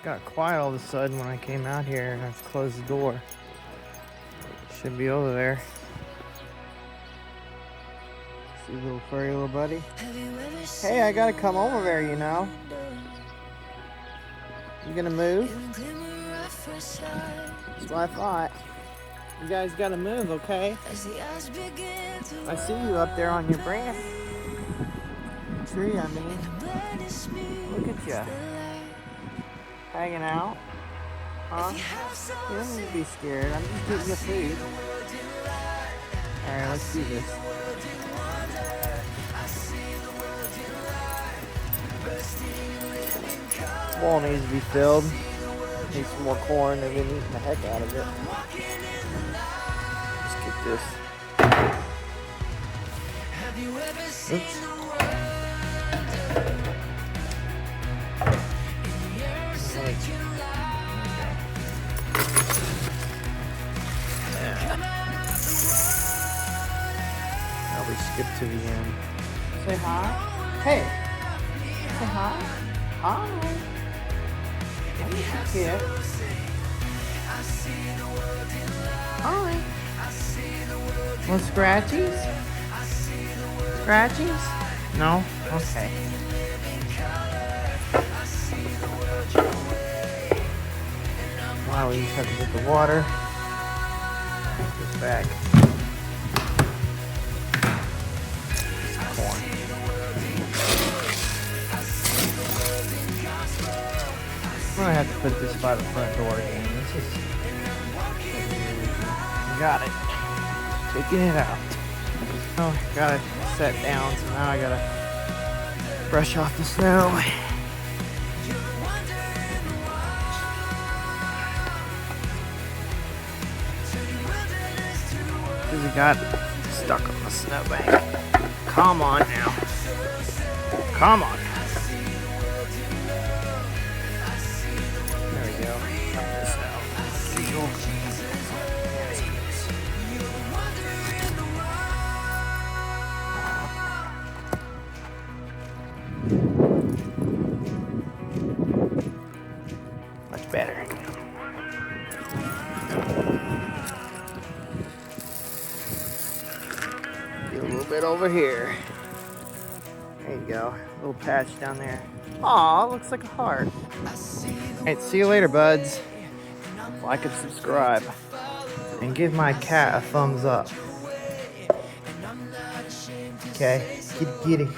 got quiet all of a sudden when I came out here and I closed the door. Should be over there. See little furry little buddy? Hey, I gotta come over there, you know. You gonna move? That's what I thought. You guys gotta move, okay? I see you up there on your branch. Tree, I mean. Look at you. Hanging out. Huh? You don't need to be scared. I'm just getting you food. Alright, let's do this. Bowl needs to be filled. Need some more corn. They've been eating the heck out of it. Let's get this. Oops. Now we skip to the end. Say hi. Hey. Say hi. Hi. Kid. Hi. Want scratchies? Scratchies? No? Okay. Wow, we just have to get the water. Put this back. Some corn. I'm gonna have to put this by the front door again. This is... Got it. Taking it out. Oh, got it set down, so now I gotta brush off the snow. Because it got stuck on the snowbank. Come on now. Come on. There we go. Up the snow. Much better. Get a little bit over here. There you go. A little patch down there. Aw, looks like a heart. Alright, see you later, buds. Like and subscribe. And give my cat a thumbs up. Okay? Kitty kitty.